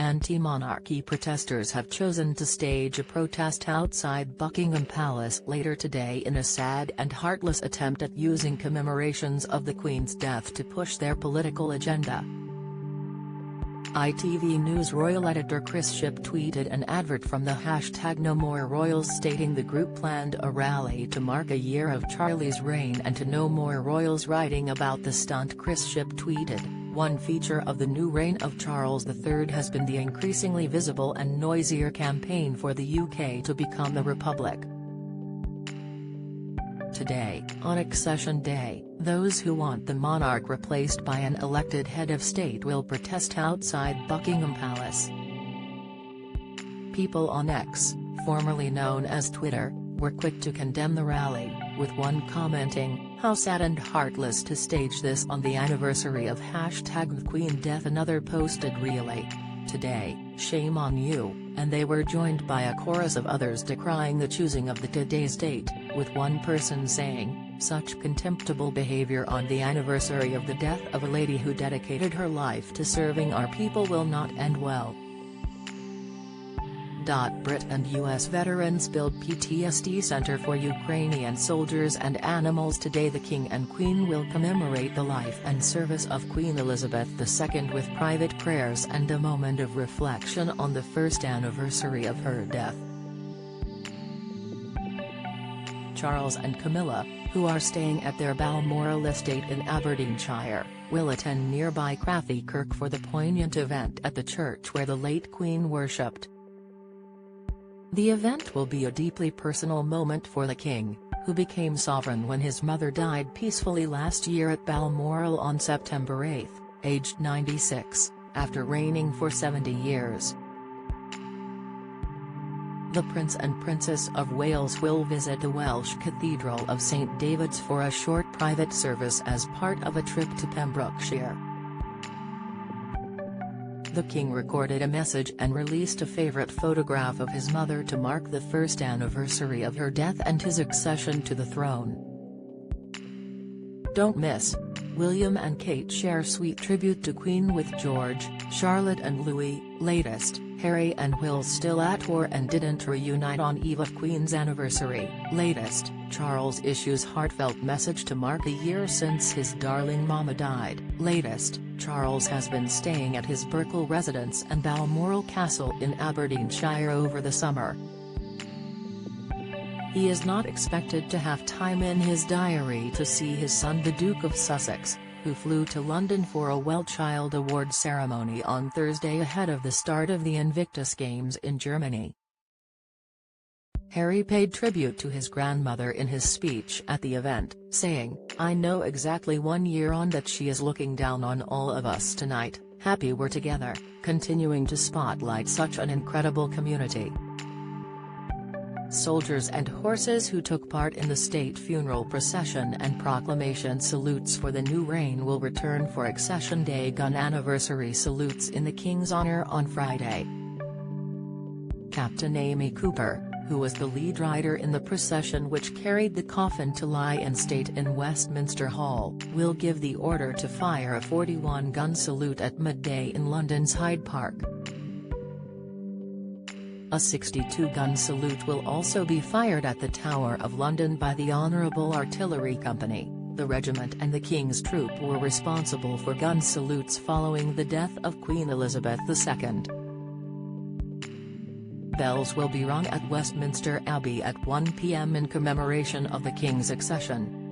anti-monarchy protesters have chosen to stage a protest outside Buckingham Palace later today in a sad and heartless attempt at using commemorations of the Queen's death to push their political agenda. ITV News Royal editor Chris Shipp tweeted an advert from the hashtag #NoMoreRoyals stating the group planned a rally to mark a year of Charlie's reign and to No More Royals. Writing about the stunt, Chris Shipp tweeted, "One feature of the new reign of Charles III has been the increasingly visible and noisier campaign for the UK to become the Republic." Today, on Accession Day, those who want the monarch replaced by an elected head of state will protest outside Buckingham Palace. People on X, formerly known as Twitter, were quick to condemn the rally, with one commenting, "How sad and heartless to stage this on the anniversary of #Queen Death." Another posted, "Really? Today, shame on you," and they were joined by a chorus of others decrying the choosing of the today's date, with one person saying, "Such contemptible behavior on the anniversary of the death of a lady who dedicated her life to serving our people will not end well." Brit and U.S. veterans build PTSD Center for Ukrainian soldiers and animals. Today the King and Queen will commemorate the life and service of Queen Elizabeth II with private prayers and a moment of reflection on the first anniversary of her death. Charles and Camilla, who are staying at their Balmoral estate in Aberdeenshire, will attend nearby Crathie Kirk for the poignant event at the church where the late Queen worshipped. The event will be a deeply personal moment for the King, who became sovereign when his mother died peacefully last year at Balmoral on September 8, aged 96, after reigning for 70 years. The Prince and Princess of Wales will visit the Welsh Cathedral of St David's for a short private service as part of a trip to Pembrokeshire. The King recorded a message and released a favourite photograph of his mother to mark the first anniversary of her death and his accession to the throne. Don't miss. William and Kate share sweet tribute to Queen with George, Charlotte and Louis. Latest, Harry and Will still at war and didn't reunite on eve of Queen's anniversary. Latest, Charles issues heartfelt message to mark a year since his darling mama died. Latest, Charles has been staying at his Berkeley residence and Balmoral Castle in Aberdeenshire over the summer. He is not expected to have time in his diary to see his son the Duke of Sussex, who flew to London for a Well Child Award ceremony on Thursday ahead of the start of the Invictus Games in Germany. Harry paid tribute to his grandmother in his speech at the event, saying, "I know exactly 1 year on that she is looking down on all of us tonight, happy we're together," continuing to spotlight such an incredible community. Soldiers and horses who took part in the state funeral procession and proclamation salutes for the new reign will return for Accession Day gun anniversary salutes in the King's honour on Friday. Captain Amy Cooper, who was the lead rider in the procession which carried the coffin to lie in state in Westminster Hall, will give the order to fire a 41-gun salute at midday in London's Hyde Park. A 62-gun salute will also be fired at the Tower of London by the Honourable Artillery Company. The regiment and the King's Troop were responsible for gun salutes following the death of Queen Elizabeth II. Bells will be rung at Westminster Abbey at 1 p.m. in commemoration of the King's accession.